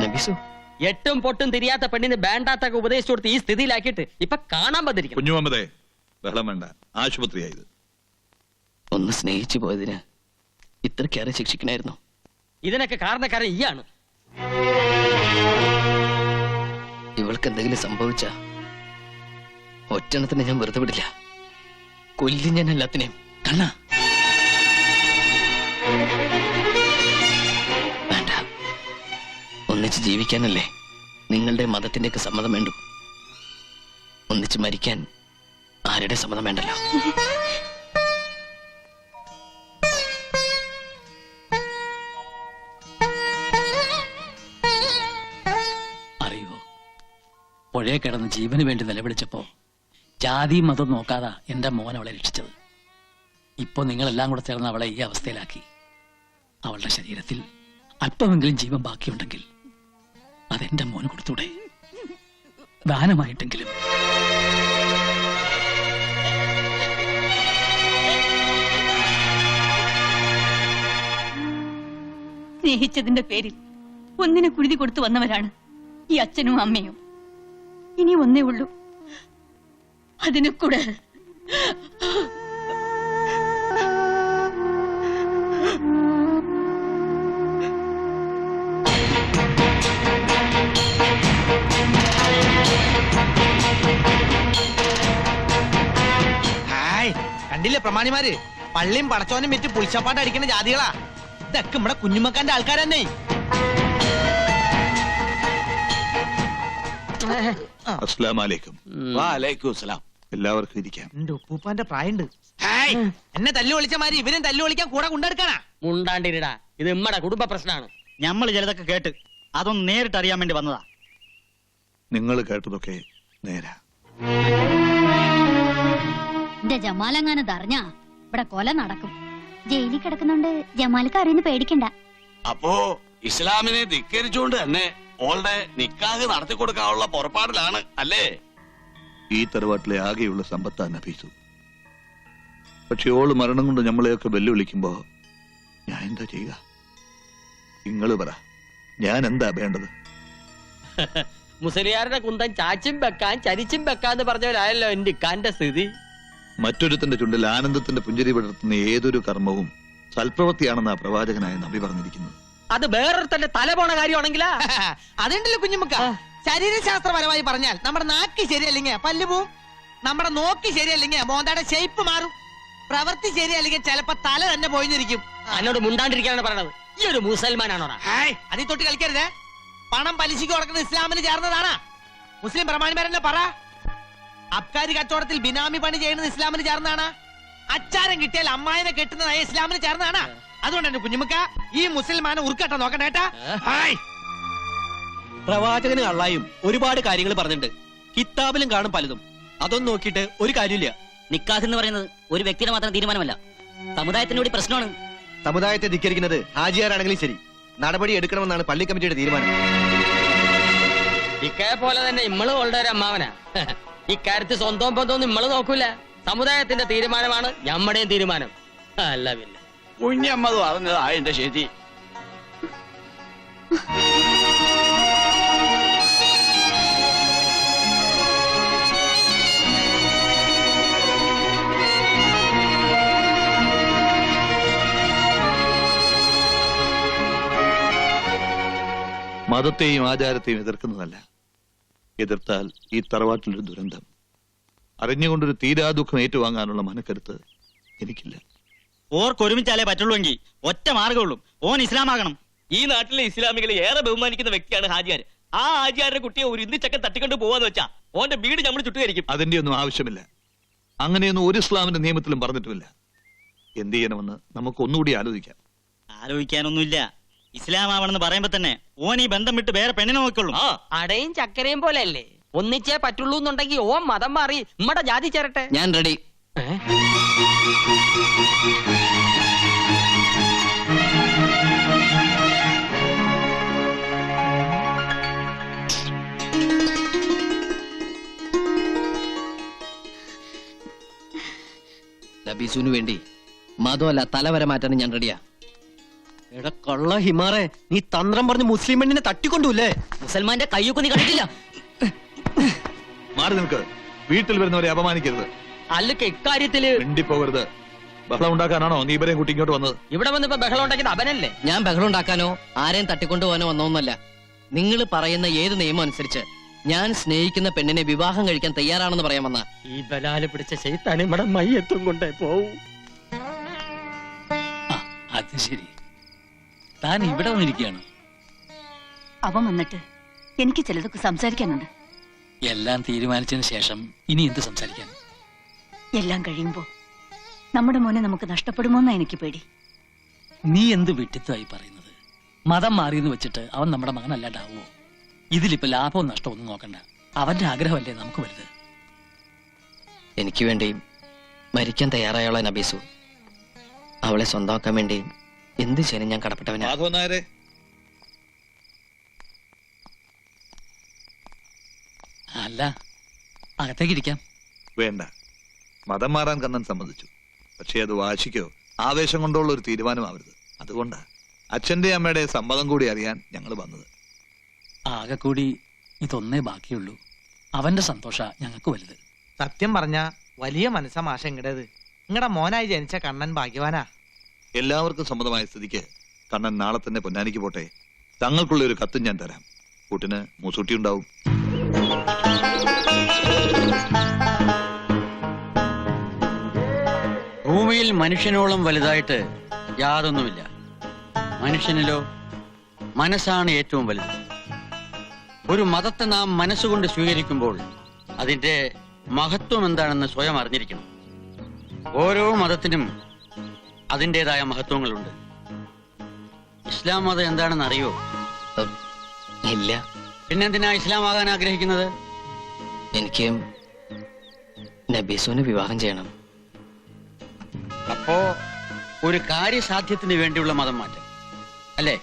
നബിസു, എട്ടും പൊട്ടും തിരിയാത്ത പെണ്ണിന് വേണ്ടാത്തൊക്കെ ഉപദേശിച്ചു കൊടുത്ത് ഈ സ്ഥിതിയിലാക്കിയിട്ട് ഇപ്പൊ കാണാൻ പറ്റിരിക്കും. കുഞ്ഞുമമ്മദേ, ബഹളം വേണ്ട. ആശുപത്രിയായത്. ഒന്ന് സ്നേഹിച്ചു പോയതിന് ഇത്രക്കേറെ ശിക്ഷിക്കണായിരുന്നു. ഇതിനൊക്കെ കാരണക്കാരൻ ഈയാണ്. ഇവൾക്ക് എന്തെങ്കിലും സംഭവിച്ച ഒറ്റണത്തിന് ഞാൻ വെറുതെ വിടില്ല. കൊല്ലും ഞാൻ എല്ലാത്തിനെയും. കണ്ണ വേണ്ട, ഒന്നിച്ച് ജീവിക്കാനല്ലേ നിങ്ങളുടെ മതത്തിന്റെയൊക്കെ സമ്മതം വേണ്ടു. ഒന്നിച്ച് മരിക്കാൻ ആരുടെ സമ്മതം വേണ്ടല്ലോ. അറിയോ, പുഴയെ കിടന്ന് ജീവന് വേണ്ടി നിലവിളിച്ചപ്പോ ജാതി മതം നോക്കാതെ എന്റെ മോൻ അവളെ രക്ഷിച്ചത്. ഇപ്പൊ നിങ്ങളെല്ലാം കൂടെ ചേർന്ന് അവളെ ഈ അവസ്ഥയിലാക്കി. അവളുടെ ശരീരത്തിൽ അല്പമെങ്കിലും ജീവൻ ബാക്കിയുണ്ടെങ്കിൽ അതെന്റെ മോന് കൊടുത്തൂടെ? ദാനമായിട്ടെങ്കിലും. സ്നേഹിച്ചതിന്റെ പേരിൽ ഒന്നിനെ കുരുതി കൊടുത്തു വന്നവരാണ് ഈ അച്ഛനും അമ്മയും. ഇനി ഒന്നേ ഉള്ളൂ, അതിനെ കൂടെ. കണ്ടില്ലേ പ്രമാണിമാര്, പള്ളിയും പടച്ചോനും വെച്ച് പുളിച്ചപ്പാട്ട് അടിക്കുന്ന ജാതികളാ. ഇതൊക്കെ നമ്മുടെ കുഞ്ഞുമക്കാന്റെ ആൾക്കാരെന്നെ. എല്ലാവർക്കും ഇരിക്കാം. എന്റെ ഉപ്പൂപ്പാന്റെ പ്രായണ്ട്. എന്നെ തല്ലു വിളിച്ച മാതിരി ഇവരും തല്ലു വിളിക്കാൻ കൂടെ കൊണ്ടെടുക്കാനാ. മുണ്ടാണ്ടിരിടാ, ഇത് നമ്മടെ കുടുംബ പ്രശ്നമാണ്. ഞമ്മള് ചിലതൊക്കെ കേട്ട് അതൊന്ന് നേരിട്ട് അറിയാൻ വേണ്ടി വന്നതാ. നിങ്ങൾ കേട്ടതൊക്കെ നേരാ. എന്റെ ജമാലങ്ങാനത് അറിഞ്ഞാ ഇവിടെ കൊല നടക്കും. ജയിലിൽ കിടക്കുന്നുണ്ട് ജമാലിക്ക് അറിയുന്ന പേടിക്കണ്ട. അപ്പോ ഇസ്ലാമിനെ ധിക്കരിച്ചുകൊണ്ട് തന്നെ ഓളുടെ നിക്കാഹ് നടത്തി കൊടുക്കാനുള്ള പുറപ്പാടിലാണ് അല്ലേ? ഈ തറവാട്ടിലെ ആകെയുള്ള സമ്പത്താണ് നബീസു. പക്ഷെ ഓള് മരണം കൊണ്ട് നമ്മളെയൊക്കെ വെല്ലുവിളിക്കുമ്പോ ഞാൻ എന്താ ചെയ്യുക? നിങ്ങള് പറ, ഞാൻ എന്താ വേണ്ടത്? മുസ്ലിയാരുടെ കുന്തം ചാച്ചും വെക്കാൻ ചരിച്ചും വെക്കാന്ന് പറഞ്ഞവരായല്ലോ എന്റെ ഇക്കാന്റെ സ്ഥിതി. മറ്റൊരുത്തിന്റെ ചുണ്ടിൽ ആനന്ദത്തിന്റെ പുഞ്ചിരി വിടർത്തുന്ന ഏതൊരു കർമ്മവും സൽപ്രവൃത്തിയാണെന്നാ പ്രവാചകനായ നബി പറഞ്ഞിരിക്കുന്നത്. അത് വേറൊരുത്തന്റെ തല പോണ കാര്യമാണെങ്കിലാ. അതുണ്ടല്ലോ കുഞ്ഞുമക്ക, ശരീരശാസ്ത്രപരമായി പറഞ്ഞാൽ നമ്മുടെ നാക്ക് ശരിയല്ലെങ്കിൽ പല്ല് പോവും, നമ്മുടെ നോക്കി ശരിയല്ലെങ്കിൽ മോന്തയുടെ ഷേപ്പ് മാറും, പ്രവൃത്തി ശരിയല്ലെങ്കിൽ ചിലപ്പോ തല തന്നെ പോയിരിക്കും. എന്നോട് മുണ്ടാണ്ടിരിക്കാനാണ് പറയണത്. ഈ ഒരു മുസൽമാനാണോടാ? അതിൽ തൊട്ട് കളിക്കരുതേ. പണം പലിശയ്ക്ക് കൊടുക്കുന്നത് ഇസ്ലാമിന് ചേർന്നതാണ്. മുസ്ലിം പ്രമാണിമാരെന്നെ പറ. അബ്കാരി കച്ചവടത്തിൽ ബിനാമി പണി ചെയ്യുന്നത് ഇസ്ലാമിന് ചേർന്നതാണ്. അച്ചാരം കിട്ടിയാൽ അമ്മായിനെ കെട്ടുന്നത് ഇസ്ലാമിന് ചേർന്നതാണ്. അതുകൊണ്ട് എന്റെ കുഞ്ഞുമക്ക, ഈ മുസൽമാനെ ഉറുക്കട്ട നോക്കണ്ടേട്ടാ. പ്രവാചകന് അള്ളായും ഒരുപാട് കാര്യങ്ങൾ പറഞ്ഞിട്ടുണ്ട്. കിതാബിലും കാണും പലതും. അതൊന്നും നോക്കിയിട്ട് ഒരു കാര്യമില്ല. നിക്കാഹ് എന്ന് പറയുന്നത് ഒരു വ്യക്തിയുടെ മാത്രം തീരുമാനമല്ല, സമുദായത്തിന് കൂടി പ്രശ്നമാണ്. സമുദായത്തെ ധിക്കരിക്കുന്നത് ഹാജിയാരാണെങ്കിലും ശരി, നടപടി എടുക്കണമെന്നാണ് പള്ളി കമ്മിറ്റിയുടെ തീരുമാനം. ഇക്കയെ പോലെ തന്നെ ഇമ്മള് ഓളുടെ ഒരു അമ്മാവനാ. ഇക്കാര്യത്തിൽ സ്വന്തം ബന്ധമൊന്നും ഇമ്മള് നോക്കൂല. സമുദായത്തിന്റെ തീരുമാനമാണ് ഞമ്മടെയും തീരുമാനം. അല്ല പിന്നെ കുഞ്ഞമ്മത് പറഞ്ഞതാ എന്റെ ശരി. മതത്തെയും ആചാരത്തെയും എതിർക്കുന്നതല്ല. എതിർത്താൽ ഈ തറവാട്ടിലൊരു ദുരന്തം. അറിഞ്ഞുകൊണ്ടൊരു തീരാദുഃഖം ഏറ്റുവാങ്ങാനുള്ള മനക്കരുത്ത് എനിക്കില്ല. ഓർക്കൊരുമിച്ചാലേ പറ്റുള്ളൂവെങ്കിൽ ഒറ്റ മാർഗമുള്ളൂ, ഓൻ ഇസ്ലാമാകണം. ഈ നാട്ടിലെ ഇസ്ലാമികളെ ഏറെ ബഹുമാനിക്കുന്ന വ്യക്തിയാണ് ഹാജിയാർ. ആ ഹാജിയാരുടെ കുട്ടിയെ ഒരു ഇന്ത്യച്ചക്കൻ തട്ടിക്കൊണ്ട് പോവാന്ന് വെച്ചാ ഓന്റെ വീട് നമ്മൾ ചുട്ടുകരിക്കും. അതിന്റെ ഒന്നും ആവശ്യമില്ല. അങ്ങനെയൊന്നും ഒരു ഇസ്ലാമിന്റെ നിയമത്തിലും പറഞ്ഞിട്ടുമില്ല. എന്ത് ചെയ്യണമെന്ന് നമുക്ക് ഒന്നുകൂടി ആലോചിക്കാം. ആലോചിക്കാനൊന്നുമില്ല. ഇസ്ലാം ആവണമെന്ന് പറയുമ്പോ തന്നെ ഓൻ ഈ ബന്ധം വിട്ട് വേറെ പെണ്ണിനെ നോക്കുള്ളൂ. അടയും ചക്കരയും പോലെ അല്ലേ? ഒന്നിച്ചേ പറ്റുള്ളൂ എന്നുണ്ടെങ്കിൽ ഓൻ മതം മാറി നമ്മടെ ജാതി ചേരട്ടെ. ഞാൻ റെഡി. നബീസുവിന് വേണ്ടി മതമല്ല തലവരെ മാറ്റാൻ ഞാൻ റെഡിയാ. എടാ കള്ള ഹിമാറെ, നീ തന്ത്രം പറഞ്ഞ് മുസ്ലിം പെണ്ണിനെ തട്ടിക്കൊണ്ടൂല്ലേ? മുസൽമാന്റെ കയ്യൊക്കെ നീ കണ്ടിട്ടില്ല. മാറി നിൽക്ക്. വീട്ടിൽ വരുന്നവരെ അപമാനിക്കരുത്. അല്ലൊക്കെ ഇക്കാര്യത്തില് മിണ്ടിപ്പോകരുത്. ബഹളം ഉണ്ടാക്കാനാണോ നീ ഇവരെയും കൂട്ടി ഇങ്ങോട്ട് വന്നത്? ഇവിടെ വന്നിപ്പോ ബഹളം ഉണ്ടാക്കിയത് അവനല്ലേ? ഞാൻ ബഹളം ഉണ്ടാക്കാനോ ആരെയും തട്ടിക്കൊണ്ടുപോകാനോ വന്നോന്നല്ല. നിങ്ങൾ പറയുന്ന ഏത് നിയമം അനുസരിച്ച് ഞാൻ സ്നേഹിക്കുന്ന പെണ്ണിനെ വിവാഹം കഴിക്കാൻ തയ്യാറാണെന്ന് പറയാൻ വന്ന. ഈ ബലാല് പിടിച്ച ശൈത്താൻ ഇവിടെ മയ്യത്തും കൊണ്ടേ പോവും. അത് ശരി, താൻ ഇവിടെ വന്നിരിക്കുകയാണ്. അവൻ വന്നിട്ട് എനിക്ക് ചിലതൊക്കെ സംസാരിക്കാനുണ്ട്. എല്ലാം തീരുമാനിച്ചതിന് ശേഷം ഇനി എന്ത് സംസാരിക്കാൻ? എല്ലാം കഴിയുമ്പോ നമ്മുടെ മോനെ നമുക്ക് നഷ്ടപ്പെടുമോന്നാ എനിക്ക് പേടി. നീ എന്ത് വിട്ടിത്തമായി പറയുന്നത്? മതം മാറിയെന്ന് വെച്ചിട്ട് അവൻ നമ്മുടെ മകനല്ലാണ്ടാവുമോ? ഇതിലിപ്പോ ലാഭവും നഷ്ടവും ഒന്നും നോക്കണ്ട. അവന്റെ ആഗ്രഹമല്ലേ നമുക്ക് വലുത്. എനിക്ക് വേണ്ടി മരിക്കാൻ തയ്യാറായുള്ള നബീസു, അവളെ സ്വന്തമാക്കാൻ വേണ്ടി എന്ത് ചെയ്യാനും ഞാൻ കടപ്പെട്ടവനാ. മാധവൻ നായരെ, അല്ല, അകത്തേക്ക് ഇരിക്കാം. വേണ്ട. മതം മാറാൻ കണ്ണൻ സമ്മതിച്ചു. പക്ഷേ അത് വാശിക്കോ ആവേശം കൊണ്ടുള്ള ഒരു തീരുമാനമാവരുത്. അതുകൊണ്ടാ അച്ഛന്റെ അമ്മയുടെ സമ്മതം കൂടി അറിയാൻ ഞങ്ങൾ വന്നത്. ആകെ കൂടി ഇതൊന്നേ ബാക്കിയുള്ളൂ. അവന്റെ സന്തോഷ ഞങ്ങൾക്ക് വലുത്. സത്യം പറഞ്ഞ വലിയ മനസ്സാ മാഷ ഇങ്ങടേത്. നിങ്ങളുടെ മോനായി ജനിച്ച കണ്ണൻ ഭാഗ്യവാനാ. എല്ലാവർക്കും സമ്മതമായ സ്ഥിതിക്ക് കണ്ണൻ നാളെ തന്നെ പൊന്നാനിക്ക് പോട്ടെ. തങ്ങൾക്കുള്ള ഒരു കത്തും ഞാൻ തരാം. കൂട്ടിന് മൂസൂട്ടി ഉണ്ടാവും. ഭൂമിയിൽ മനുഷ്യനോളം വലുതായിട്ട് യാതൊന്നുമില്ല. മനുഷ്യനിലോ മനസ്സാണ് ഏറ്റവും വലുത്. ഒരു മതത്തെ നാം മനസ്സുകൊണ്ട് സ്വീകരിക്കുമ്പോൾ അതിന്റെ മഹത്വം എന്താണെന്ന് സ്വയം അറിഞ്ഞിരിക്കണം. ഓരോ മതത്തിനും അതിൻ്റെതായ മഹത്വങ്ങളുണ്ട്. ഇസ്ലാം മതം എന്താണെന്ന് അറിയോ? ഇല്ല. പിന്നെന്തിനാ ഇസ്ലാം ആകാൻ ആഗ്രഹിക്കുന്നത്? എനിക്ക് നബീസുവിനെ വിവാഹം ചെയ്യണം. അപ്പോ ഒരു കാര്യസാധ്യത്തിന് വേണ്ടിയുള്ള മതം മാറ്റം അല്ലേ?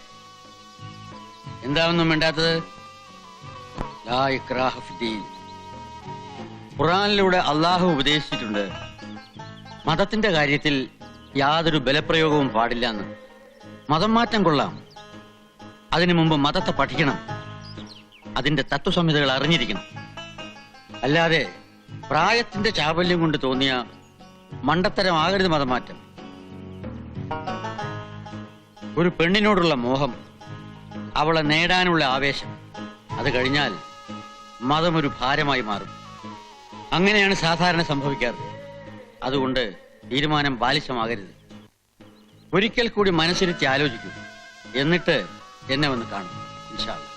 എന്താണെന്നും വേണ്ടാത്തത്? ലാ ഇക്രാഹ ഫിദ്ദീൻ. ഖുർആനിലൂടെ അള്ളാഹു ഉപദേശിച്ചിട്ടുണ്ട്, മതത്തിന്റെ കാര്യത്തിൽ യാതൊരു ബലപ്രയോഗവും പാടില്ല എന്ന്. മതം മാറ്റം കൊള്ളാം, അതിനു മുമ്പ് മതത്തെ പഠിക്കണം, അതിന്റെ തത്വസംഹിതകൾ അറിഞ്ഞിരിക്കണം. അല്ലാതെ പ്രായത്തിന്റെ ചാബല്യം കൊണ്ട് തോന്നിയ മണ്ടത്തരമാകരുത് മതമാറ്റം. ഒരു പെണ്ണിനോടുള്ള മോഹം, അവളെ നേടാനുള്ള ആവേശം, അത് കഴിഞ്ഞാൽ മതം ഒരു ഭാരമായി മാറും. അങ്ങനെയാണ് സാധാരണ സംഭവിക്കാറ്. അതുകൊണ്ട് തീരുമാനം ബാലിശമാകരുത്. ഒരിക്കൽ കൂടി മനസ്സിരുത്തി ആലോചിക്കൂ. എന്നിട്ട് എന്നെ വന്ന് കാണും ഇൻഷാ അല്ലാഹ്.